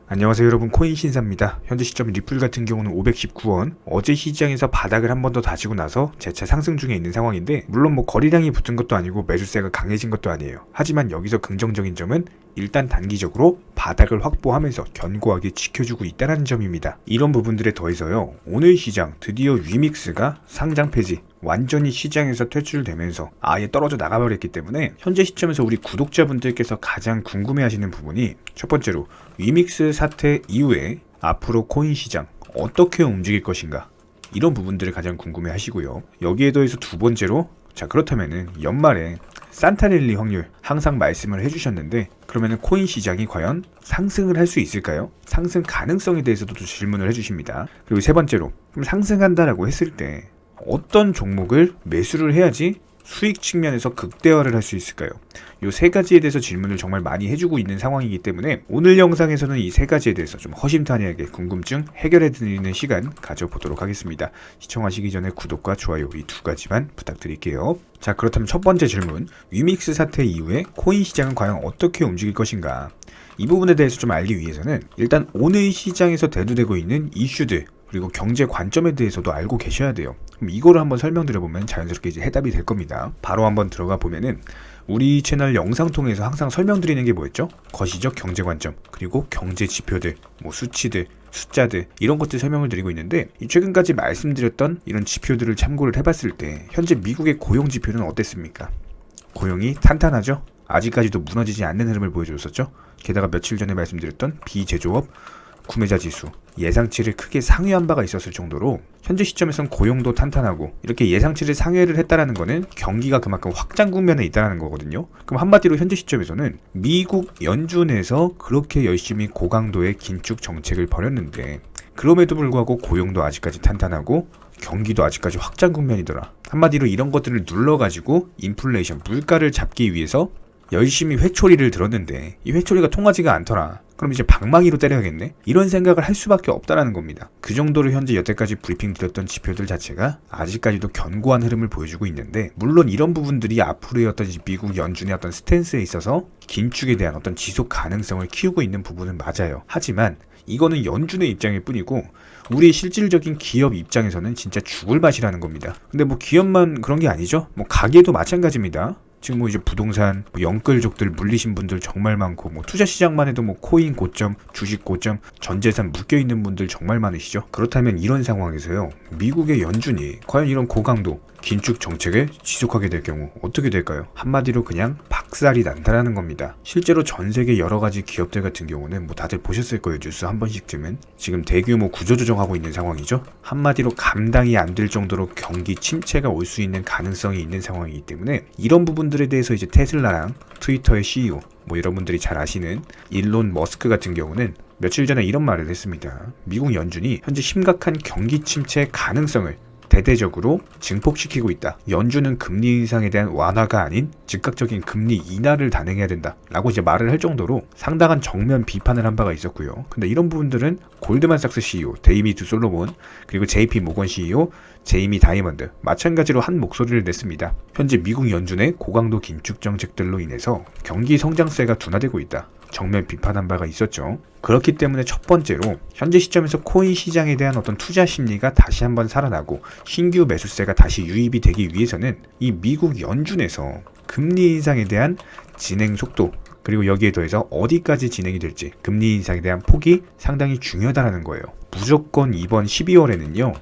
안녕하세요 여러분, 코인 신사입니다. 현재 시점 리플 같은 경우는 519원, 어제 시장에서 바닥을 한 번 더 다지고 나서 재차 상승 중에 있는 상황인데, 물론 뭐 거래량이 붙은 것도 아니고 매수세가 강해진 것도 아니에요. 하지만 여기서 긍정적인 점은 일단 단기적으로 바닥을 확보하면서 견고하게 지켜주고 있다는 점입니다. 이런 부분들에 더해서요, 오늘 시장 드디어 위믹스가 상장 폐지, 완전히 시장에서 퇴출되면서 아예 떨어져 나가버렸기 때문에 현재 시점에서 우리 구독자분들께서 가장 궁금해하시는 부분이, 첫 번째로 위믹스 사태 이후에 앞으로 코인 시장 어떻게 움직일 것인가, 이런 부분들을 가장 궁금해 하시고요. 여기에 더해서 두 번째로, 자 그렇다면은 연말에 산타랠리 확률 항상 말씀을 해주셨는데, 그러면은 코인 시장이 과연 상승을 할 수 있을까요? 상승 가능성에 대해서도 질문을 해주십니다. 그리고 세 번째로, 그럼 상승한다라고 했을 때 어떤 종목을 매수를 해야지 수익 측면에서 극대화를 할 수 있을까요? 이 세 가지에 대해서 질문을 정말 많이 해주고 있는 상황이기 때문에 오늘 영상에서는 이 세 가지에 대해서 좀 허심탄회하게 궁금증 해결해드리는 시간 가져보도록 하겠습니다. 시청하시기 전에 구독과 좋아요 이 두 가지만 부탁드릴게요. 자, 그렇다면 첫 번째 질문, 위믹스 사태 이후에 코인 시장은 과연 어떻게 움직일 것인가? 이 부분에 대해서 좀 알기 위해서는 일단 오늘 시장에서 대두되고 있는 이슈들, 그리고 경제 관점에 대해서도 알고 계셔야 돼요. 그럼 이거를 한번 설명드려보면 자연스럽게 이제 해답이 될 겁니다. 바로 한번 들어가 보면은 우리 채널 영상 통해서 항상 설명드리는 게 뭐였죠? 거시적 경제 관점, 그리고 경제 지표들, 뭐 수치들, 숫자들, 이런 것들 설명을 드리고 있는데, 최근까지 말씀드렸던 이런 지표들을 참고를 해봤을 때 현재 미국의 고용 지표는 어땠습니까? 고용이 탄탄하죠? 아직까지도 무너지지 않는 흐름을 보여줬었죠? 게다가 며칠 전에 말씀드렸던 비제조업 구매자 지수, 예상치를 크게 상회한 바가 있었을 정도로 현재 시점에선 고용도 탄탄하고, 이렇게 예상치를 상회를 했다라는 거는 경기가 그만큼 확장 국면에 있다라는 거거든요. 그럼 한마디로 현재 시점에서는 미국 연준에서 그렇게 열심히 고강도의 긴축 정책을 벌였는데, 그럼에도 불구하고 고용도 아직까지 탄탄하고 경기도 아직까지 확장 국면이더라. 한마디로 이런 것들을 눌러가지고 인플레이션, 물가를 잡기 위해서 열심히 회초리를 들었는데 이 회초리가 통하지가 않더라. 그럼 이제 방망이로 때려야겠네? 이런 생각을 할 수밖에 없다라는 겁니다. 그 정도로 현재 여태까지 브리핑 드렸던 지표들 자체가 아직까지도 견고한 흐름을 보여주고 있는데, 물론 이런 부분들이 앞으로의 어떤 미국 연준의 어떤 스탠스에 있어서 긴축에 대한 어떤 지속 가능성을 키우고 있는 부분은 맞아요. 하지만 이거는 연준의 입장일 뿐이고 우리 실질적인 기업 입장에서는 진짜 죽을 맛이라는 겁니다. 근데 뭐 기업만 그런 게 아니죠. 뭐 가게도 마찬가지입니다. 지금 뭐 이제 부동산, 뭐 영끌족들 물리신 분들 정말 많고, 뭐 투자 시장만 해도 뭐 코인 고점, 주식 고점, 전재산 묶여 있는 분들 정말 많으시죠. 그렇다면 이런 상황에서요, 미국의 연준이 과연 이런 고강도 긴축 정책을 지속하게 될 경우 어떻게 될까요? 한마디로 그냥 박살이 난다라는 겁니다. 실제로 전 세계 여러 가지 기업들 같은 경우는 뭐 다들 보셨을 거예요. 뉴스 한 번씩쯤은. 지금 대규모 구조조정하고 있는 상황이죠. 한마디로 감당이 안 될 정도로 경기 침체가 올 수 있는 가능성이 있는 상황이기 때문에, 이런 부분들에 대해서 이제 테슬라랑 트위터의 CEO, 뭐 여러분들이 잘 아시는 일론 머스크 같은 경우는 며칠 전에 이런 말을 했습니다. 미국 연준이 현재 심각한 경기 침체 가능성을 대대적으로 증폭시키고 있다. 연준은 금리 인상에 대한 완화가 아닌 즉각적인 금리 인하를 단행해야 된다 라고 이제 말을 할 정도로 상당한 정면 비판을 한 바가 있었고요. 근데 이런 부분들은 골드만삭스 CEO 데이비드 솔로몬, 그리고 JP 모건 CEO 제이미 다이먼드 마찬가지로 한 목소리를 냈습니다. 현재 미국 연준의 고강도 긴축 정책들로 인해서 경기 성장세가 둔화되고 있다. 정면 비판한 바가 있었죠. 그렇기 때문에 첫 번째로 현재 시점에서 코인 시장에 대한 어떤 투자 심리가 다시 한번 살아나고 신규 매수세가 다시 유입이 되기 위해서는 이 미국 연준에서 금리 인상에 대한 진행 속도, 그리고 여기에 더해서 어디까지 진행이 될지, 금리 인상에 대한 폭이 상당히 중요하다는 거예요. 무조건 이번 12월에는요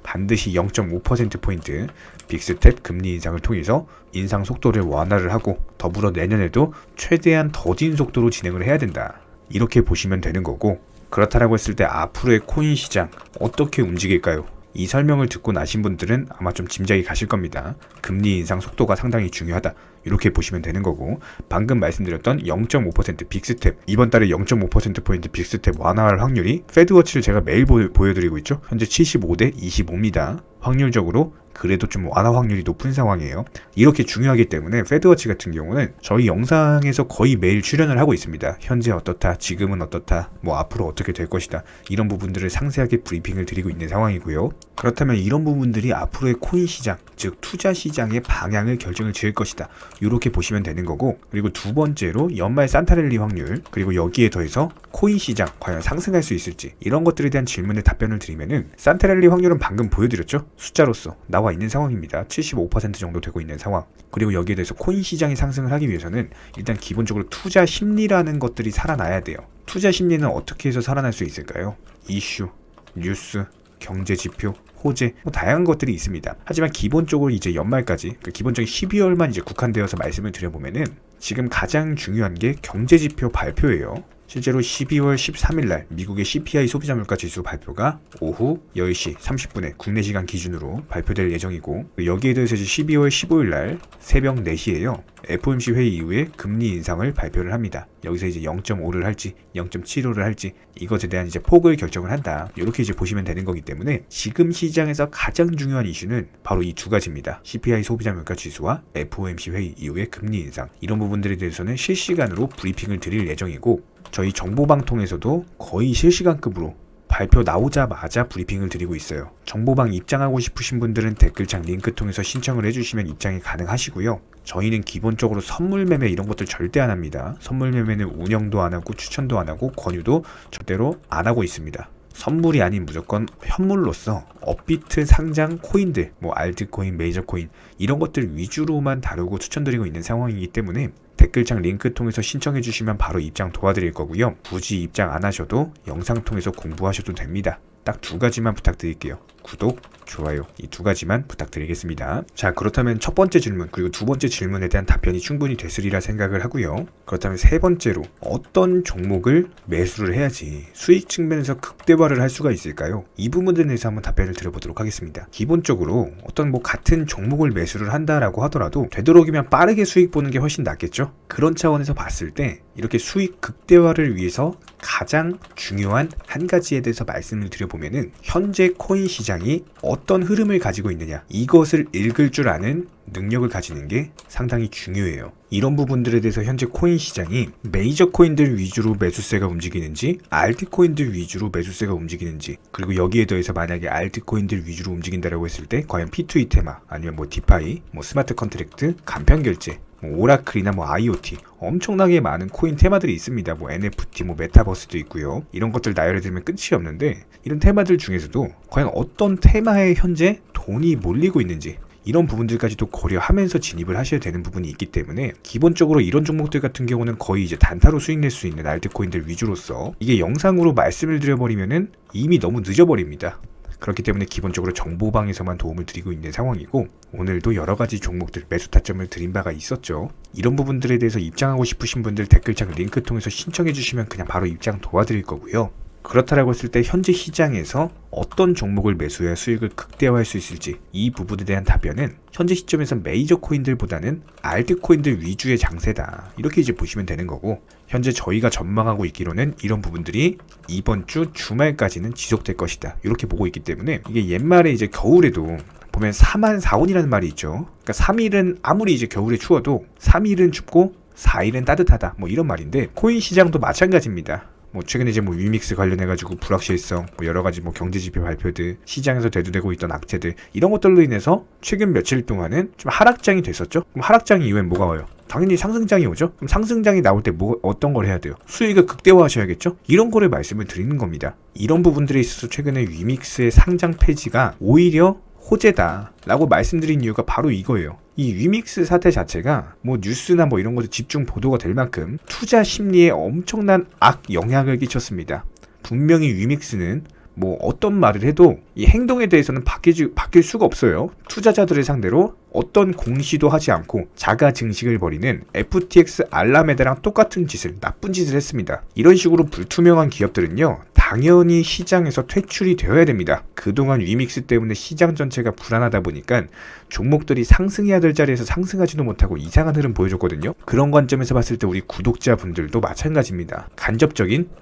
반드시 0.5%포인트 빅스텝 금리 인상을 통해서 인상 속도를 완화를 하고, 더불어 내년에도 최대한 더딘 속도로 진행을 해야 된다. 이렇게 보시면 되는 거고, 그렇다라고 했을 때 앞으로의 코인 시장 어떻게 움직일까요? 이 설명을 듣고 나신 분들은 아마 좀 짐작이 가실 겁니다. 금리 인상 속도가 상당히 중요하다. 이렇게 보시면 되는 거고, 방금 말씀드렸던 0.5% 빅스텝, 이번 달에 0.5%포인트 빅스텝 완화할 확률이, 패드워치를 제가 매일 보여드리고 있죠. 현재 75대 25입니다. 확률적으로 그래도 좀 완화 확률이 높은 상황이에요. 이렇게 중요하기 때문에 페드워치 같은 경우는 저희 영상에서 거의 매일 출연을 하고 있습니다. 현재 어떻다, 지금은 어떻다, 뭐 앞으로 어떻게 될 것이다, 이런 부분들을 상세하게 브리핑을 드리고 있는 상황이고요. 그렇다면 이런 부분들이 앞으로의 코인 시장, 즉 투자 시장의 방향을 결정을 지을 것이다, 이렇게 보시면 되는 거고, 그리고 두 번째로 연말 산타랠리 확률, 그리고 여기에 더해서 코인 시장 과연 상승할 수 있을지, 이런 것들에 대한 질문에 답변을 드리면은 산타랠리 확률은 방금 보여드렸죠. 숫자로서 나와 있는 상황입니다. 75% 정도 되고 있는 상황. 그리고 여기에 대해서 코인 시장이 상승을 하기 위해서는 일단 기본적으로 투자 심리라는 것들이 살아나야 돼요. 투자 심리는 어떻게 해서 살아날 수 있을까요? 이슈, 뉴스, 경제 지표, 호재, 뭐 다양한 것들이 있습니다. 하지만 기본적으로 이제 연말까지, 기본적인 12월만 이제 국한되어서 말씀을 드려보면은 지금 가장 중요한 게 경제 지표 발표예요. 실제로 12월 13일 날 미국의 CPI 소비자 물가 지수 발표가 오후 10시 30분에 국내 시간 기준으로 발표될 예정이고, 여기에 대해서 이제 12월 15일 날 새벽 4시에요. FOMC 회의 이후에 금리 인상을 발표를 합니다. 여기서 이제 0.5를 할지 0.75를 할지 이것에 대한 이제 폭을 결정을 한다. 이렇게 이제 보시면 되는 거기 때문에 지금 시장에서 가장 중요한 이슈는 바로 이 두 가지입니다. CPI 소비자 물가 지수와 FOMC 회의 이후의 금리 인상. 이런 부분들에 대해서는 실시간으로 브리핑을 드릴 예정이고, 저희 정보방통에서도 거의 실시간급으로 발표 나오자마자 브리핑을 드리고 있어요. 정보방 입장하고 싶으신 분들은 댓글창 링크 통해서 신청을 해주시면 입장이 가능하시고요. 저희는 기본적으로 선물 매매 이런 것들 절대 안 합니다. 선물 매매는 운영도 안 하고 추천도 안 하고 권유도 절대로 안 하고 있습니다. 선물이 아닌 무조건 현물로서 업비트 상장 코인들, 뭐 알트코인, 메이저코인 이런 것들 위주로만 다루고 추천드리고 있는 상황이기 때문에 댓글창 링크 통해서 신청해 주시면 바로 입장 도와드릴 거고요. 굳이 입장 안 하셔도 영상 통해서 공부하셔도 됩니다. 딱 두 가지만 부탁드릴게요. 구독, 좋아요, 이 두 가지만 부탁드리겠습니다. 자, 그렇다면 첫 번째 질문 그리고 두 번째 질문에 대한 답변이 충분히 됐으리라 생각을 하고요. 그렇다면 세 번째로 어떤 종목을 매수를 해야지 수익 측면에서 극대화를 할 수가 있을까요? 이 부분에 대해서 한번 답변을 드려보도록 하겠습니다. 기본적으로 어떤 뭐 같은 종목을 매수를 한다라고 하더라도 되도록이면 빠르게 수익 보는 게 훨씬 낫겠죠? 그런 차원에서 봤을 때 이렇게 수익 극대화를 위해서 가장 중요한 한 가지에 대해서 말씀을 드려보면은 현재 코인 시장이 어떤 흐름을 가지고 있느냐, 이것을 읽을 줄 아는 능력을 가지는 게 상당히 중요해요. 이런 부분들에 대해서 현재 코인 시장이 메이저 코인들 위주로 매수세가 움직이는지 알트코인들 위주로 매수세가 움직이는지, 그리고 여기에 더해서 만약에 알트코인들 위주로 움직인다라고 했을 때 과연 P2E 테마, 아니면 뭐 디파이, 뭐 스마트 컨트랙트, 간편 결제, 뭐 오라클이나 뭐 IoT 엄청나게 많은 코인 테마들이 있습니다. 뭐 NFT, 뭐 메타버스도 있고요. 이런 것들 나열해 드리면 끝이 없는데, 이런 테마들 중에서도 과연 어떤 테마에 현재 돈이 몰리고 있는지 이런 부분들까지도 고려하면서 진입을 하셔야 되는 부분이 있기 때문에 기본적으로 이런 종목들 같은 경우는 거의 이제 단타로 수익 낼 수 있는 알트코인들 위주로서 이게 영상으로 말씀을 드려버리면은 이미 너무 늦어버립니다. 그렇기 때문에 기본적으로 정보방에서만 도움을 드리고 있는 상황이고, 오늘도 여러가지 종목들 매수 타점을 드린 바가 있었죠. 이런 부분들에 대해서 입장하고 싶으신 분들 댓글창 링크 통해서 신청해 주시면 그냥 바로 입장 도와드릴 거고요. 그렇다라고 했을 때 현재 시장에서 어떤 종목을 매수해야 수익을 극대화할 수 있을지, 이 부분에 대한 답변은 현재 시점에서 메이저 코인들보다는 알트코인들 위주의 장세다, 이렇게 이제 보시면 되는 거고, 현재 저희가 전망하고 있기로는 이런 부분들이 이번 주 주말까지는 지속될 것이다, 이렇게 보고 있기 때문에 이게 옛말에 이제 겨울에도 보면 4만 4온이라는 말이 있죠. 그러니까 3일은 아무리 이제 겨울에 추워도 3일은 춥고 4일은 따뜻하다, 뭐 이런 말인데 코인 시장도 마찬가지입니다. 뭐 최근에 이제 뭐 위믹스 관련해가지고 불확실성, 뭐 여러가지 뭐 경제지표 발표들, 시장에서 대두되고 있던 악재들, 이런 것들로 인해서 최근 며칠 동안은 좀 하락장이 됐었죠. 그럼 하락장 이후엔 뭐가 와요? 당연히 상승장이 오죠. 그럼 상승장이 나올 때 뭐 어떤 걸 해야 돼요? 수익을 극대화하셔야겠죠. 이런 거를 말씀을 드리는 겁니다. 이런 부분들에 있어서 최근에 위믹스의 상장 폐지가 오히려 호재다 라고 말씀드린 이유가 바로 이거예요. 이 위믹스 사태 자체가 뭐 뉴스나 뭐 이런 것에 집중 보도가 될 만큼 투자 심리에 엄청난 악 영향을 끼쳤습니다. 분명히 위믹스는 뭐 어떤 말을 해도 이 행동에 대해서는 바뀔 수가 없어요. 투자자들을 상대로 어떤 공시도 하지 않고 자가 증식을 벌이는 FTX 알라메다랑 똑같은 짓을, 나쁜 짓을 했습니다. 이런 식으로 불투명한 기업들은요, 당연히 시장에서 퇴출이 되어야 됩니다. 그동안 위믹스 때문에 시장 전체가 불안하다 보니까 종목들이 상승해야 될 자리에서 상승하지도 못하고 이상한 흐름 보여줬거든요. 그런 관점에서 봤을 때 우리 구독자분들도 마찬가지입니다.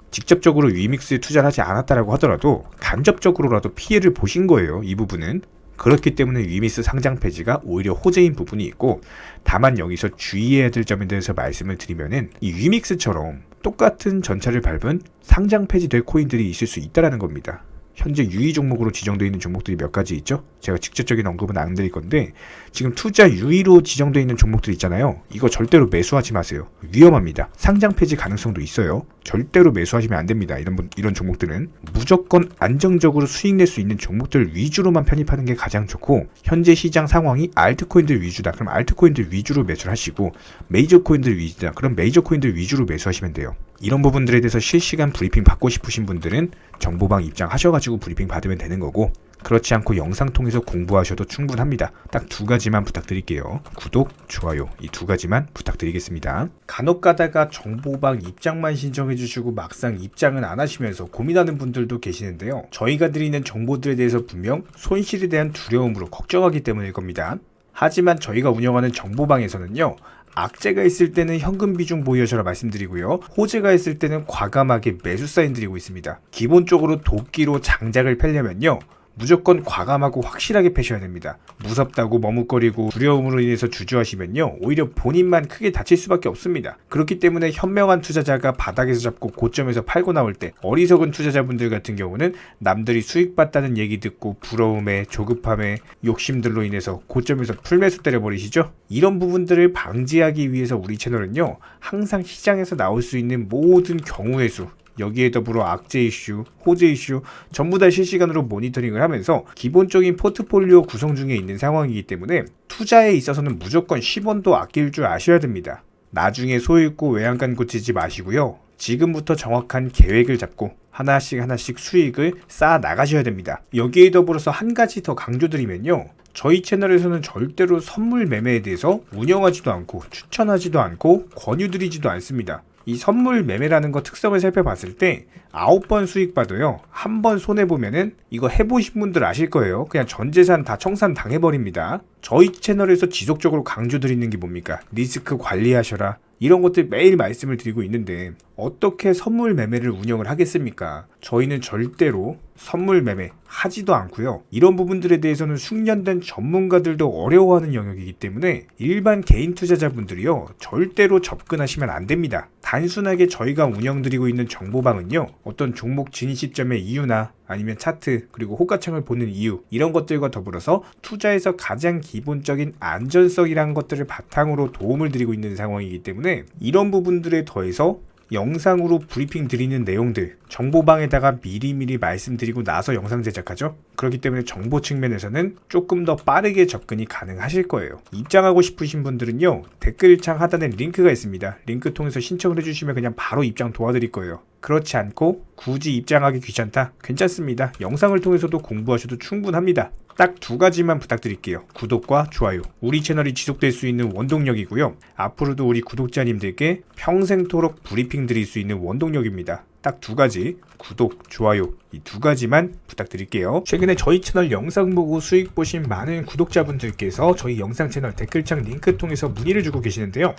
직접적으로 위믹스에 투자를 하지 않았다라고 하더라도 간접적으로라도 피해를 보신 거예요. 이 부분은. 그렇기 때문에 위믹스 상장 폐지가 오히려 호재인 부분이 있고, 다만 여기서 주의해야 될 점에 대해서 말씀을 드리면은 이 위믹스처럼 똑같은 전차를 밟은 상장 폐지될 코인들이 있을 수 있다는 겁니다. 현재 유의 종목으로 지정되어 있는 종목들이 몇 가지 있죠? 제가 직접적인 언급은 안 드릴 건데, 지금 투자 유의로 지정되어 있는 종목들 있잖아요. 이거 절대로 매수하지 마세요. 위험합니다. 상장 폐지 가능성도 있어요. 절대로 매수하시면 안 됩니다. 이런 종목들은 무조건 안정적으로 수익 낼 수 있는 종목들 위주로만 편입하는 게 가장 좋고, 현재 시장 상황이 알트코인들 위주다. 그럼 알트코인들 위주로 매수를 하시고, 메이저 코인들 위주다. 그럼 메이저 코인들 위주로 매수하시면 돼요. 이런 부분들에 대해서 실시간 브리핑 받고 싶으신 분들은 정보방 입장하셔가지고 브리핑 받으면 되는 거고, 그렇지 않고 영상 통해서 공부하셔도 충분합니다. 딱 두 가지만 부탁드릴게요. 구독, 좋아요, 이 두 가지만 부탁드리겠습니다. 간혹 가다가 정보방 입장만 신청해 주시고 막상 입장은 안 하시면서 고민하는 분들도 계시는데요. 저희가 드리는 정보들에 대해서 분명 손실에 대한 두려움으로 걱정하기 때문일 겁니다. 하지만 저희가 운영하는 정보방에서는요, 악재가 있을 때는 현금 비중 보유하셔라 말씀드리고요, 호재가 있을 때는 과감하게 매수 사인 드리고 있습니다. 기본적으로 도끼로 장작을 펴려면요, 무조건 과감하고 확실하게 패셔야 됩니다. 무섭다고 머뭇거리고 두려움으로 인해서 주저하시면요, 오히려 본인만 크게 다칠 수밖에 없습니다. 그렇기 때문에 현명한 투자자가 바닥에서 잡고 고점에서 팔고 나올 때, 어리석은 투자자분들 같은 경우는 남들이 수익 봤다는 얘기 듣고 부러움에, 조급함에, 욕심들로 인해서 고점에서 풀매수 때려버리시죠? 이런 부분들을 방지하기 위해서 우리 채널은요, 항상 시장에서 나올 수 있는 모든 경우의 수, 여기에 더불어 악재 이슈, 호재 이슈 전부 다 실시간으로 모니터링을 하면서 기본적인 포트폴리오 구성 중에 있는 상황이기 때문에 투자에 있어서는 무조건 10원도 아낄 줄 아셔야 됩니다. 나중에 소 잃고 외양간 고치지 마시고요, 지금부터 정확한 계획을 잡고 하나씩 수익을 쌓아 나가셔야 됩니다. 여기에 더불어서 한 가지 더 강조드리면요, 저희 채널에서는 절대로 선물 매매에 대해서 운영하지도 않고 추천하지도 않고 권유드리지도 않습니다. 이 선물 매매라는 거 특성을 살펴봤을 때 9번 수익 봐도요, 한 번 손해보면은 이거 해보신 분들 아실 거예요. 그냥 전 재산 다 청산 당해버립니다. 저희 채널에서 지속적으로 강조드리는 게 뭡니까? 리스크 관리하셔라. 이런 것들 매일 말씀을 드리고 있는데 어떻게 선물 매매를 운영을 하겠습니까? 저희는 절대로 선물 매매 하지도 않고요. 이런 부분들에 대해서는 숙련된 전문가들도 어려워하는 영역이기 때문에 일반 개인 투자자분들이요, 절대로 접근하시면 안 됩니다. 단순하게 저희가 운영드리고 있는 정보방은요, 어떤 종목 진입점의 이유나 아니면 차트, 그리고 호가창을 보는 이유, 이런 것들과 더불어서 투자에서 가장 기본적인 안전성이라는 것들을 바탕으로 도움을 드리고 있는 상황이기 때문에 이런 부분들에 더해서 영상으로 브리핑 드리는 내용들, 정보방에다가 미리미리 말씀드리고 나서 영상 제작하죠. 그렇기 때문에 정보 측면에서는 조금 더 빠르게 접근이 가능하실 거예요. 입장하고 싶으신 분들은요, 댓글창 하단에 링크가 있습니다. 링크 통해서 신청을 해주시면 그냥 바로 입장 도와드릴 거예요. 그렇지 않고 굳이 입장하기 귀찮다? 괜찮습니다. 영상을 통해서도 공부하셔도 충분합니다. 딱 두 가지만 부탁드릴게요. 구독과 좋아요. 우리 채널이 지속될 수 있는 원동력이고요, 앞으로도 우리 구독자님들께 평생토록 브리핑 드릴 수 있는 원동력입니다. 딱 두 가지, 구독, 좋아요, 이 두 가지만 부탁드릴게요. 최근에 저희 채널 영상 보고 수익 보신 많은 구독자분들께서 저희 영상 채널 댓글창 링크 통해서 문의를 주고 계시는데요,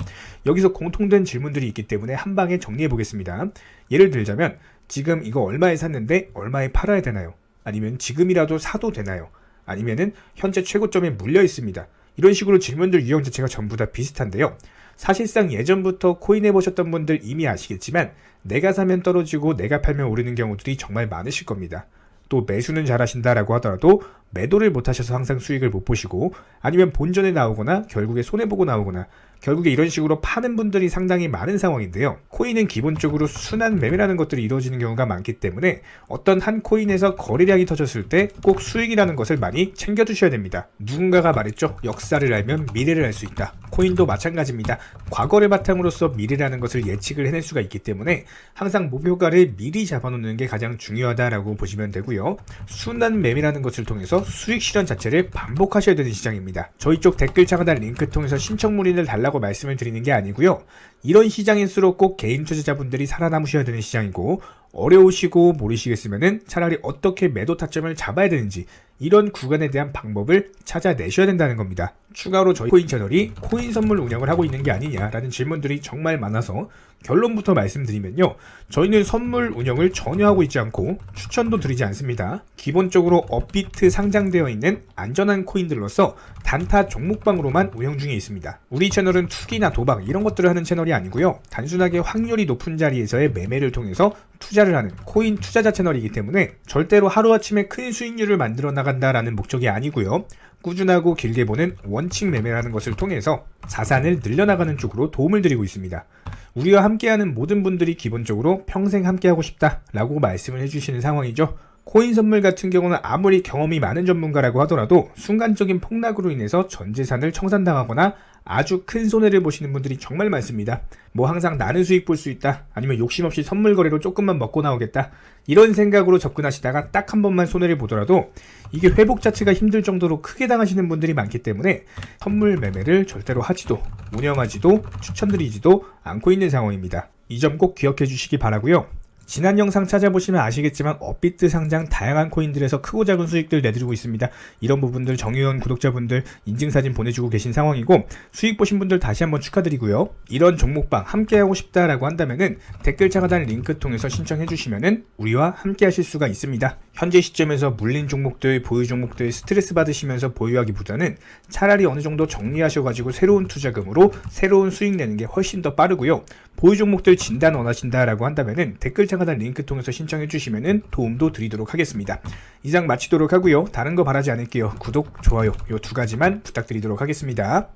여기서 공통된 질문들이 있기 때문에 한 방에 정리해 보겠습니다. 예를 들자면, 지금 이거 얼마에 샀는데 얼마에 팔아야 되나요? 아니면 지금이라도 사도 되나요? 아니면은 현재 최고점에 물려 있습니다. 이런 식으로 질문들 유형 자체가 전부 다 비슷한데요, 사실상 예전부터 코인 해보셨던 분들 이미 아시겠지만 내가 사면 떨어지고 내가 팔면 오르는 경우들이 정말 많으실 겁니다. 또 매수는 잘하신다라고 하더라도 매도를 못하셔서 항상 수익을 못 보시고, 아니면 본전에 나오거나 결국에 손해보고 나오거나, 결국에 이런 식으로 파는 분들이 상당히 많은 상황인데요, 코인은 기본적으로 순환 매매라는 것들이 이루어지는 경우가 많기 때문에 어떤 한 코인에서 거래량이 터졌을 때 꼭 수익이라는 것을 많이 챙겨두셔야 됩니다. 누군가가 말했죠, 역사를 알면 미래를 알 수 있다. 코인도 마찬가지입니다. 과거를 바탕으로서 미래라는 것을 예측을 해낼 수가 있기 때문에 항상 목표가를 미리 잡아놓는 게 가장 중요하다라고 보시면 되고요, 순환 매매라는 것을 통해서 수익 실현 자체를 반복하셔야 되는 시장입니다. 저희 쪽 댓글창 하단 링크 통해서 신청 문의를 달라고 말씀을 드리는 게 아니고요, 이런 시장일수록 꼭 개인 투자자분들이 살아남으셔야 되는 시장이고, 어려우시고 모르시겠으면은 차라리 어떻게 매도 타점을 잡아야 되는지 이런 구간에 대한 방법을 찾아내셔야 된다는 겁니다. 추가로 저희 코인 채널이 코인 선물 운영을 하고 있는 게 아니냐라는 질문들이 정말 많아서 결론부터 말씀드리면요. 저희는 선물 운영을 전혀 하고 있지 않고 추천도 드리지 않습니다. 기본적으로 업비트 상장되어 있는 안전한 코인들로서 단타 종목방으로만 운영 중에 있습니다. 우리 채널은 투기나 도박 이런 것들을 하는 채널이 아니고요. 단순하게 확률이 높은 자리에서의 매매를 통해서 투자를 하는 코인 투자자 채널이기 때문에 절대로 하루아침에 큰 수익률을 만들어 나간다라는 목적이 아니고요. 꾸준하고 길게 보는 원칙 매매라는 것을 통해서 자산을 늘려나가는 쪽으로 도움을 드리고 있습니다. 우리와 함께하는 모든 분들이 기본적으로 평생 함께하고 싶다라고 말씀을 해주시는 상황이죠. 코인 선물 같은 경우는 아무리 경험이 많은 전문가라고 하더라도 순간적인 폭락으로 인해서 전 재산을 청산당하거나 아주 큰 손해를 보시는 분들이 정말 많습니다. 뭐 항상 나는 수익 볼 수 있다, 아니면 욕심 없이 선물 거래로 조금만 먹고 나오겠다, 이런 생각으로 접근하시다가 딱 한 번만 손해를 보더라도 이게 회복 자체가 힘들 정도로 크게 당하시는 분들이 많기 때문에 선물 매매를 절대로 하지도 운영하지도 추천드리지도 않고 있는 상황입니다. 이 점 꼭 기억해 주시기 바라고요. 지난 영상 찾아보시면 아시겠지만 업비트 상장 다양한 코인들에서 크고 작은 수익들 내드리고 있습니다. 이런 부분들 정의원 구독자분들 인증사진 보내주고 계신 상황이고, 수익 보신 분들 다시 한번 축하드리고요. 이런 종목방 함께하고 싶다라고 한다면은 댓글 하단 링크 통해서 신청해 주시면은 우리와 함께 하실 수가 있습니다. 현재 시점에서 물린 종목들, 보유 종목들 스트레스 받으시면서 보유하기보다는 차라리 어느 정도 정리하셔가지고 새로운 투자금으로 새로운 수익 내는 게 훨씬 더 빠르고요. 보유 종목들 진단 원하신다라고 한다면은 댓글 하단 링크 통해서 신청해 주시면은 도움도 드리도록 하겠습니다. 이상 마치도록 하고요. 다른 거 바라지 않을게요. 구독, 좋아요 요 두 가지만 부탁드리도록 하겠습니다.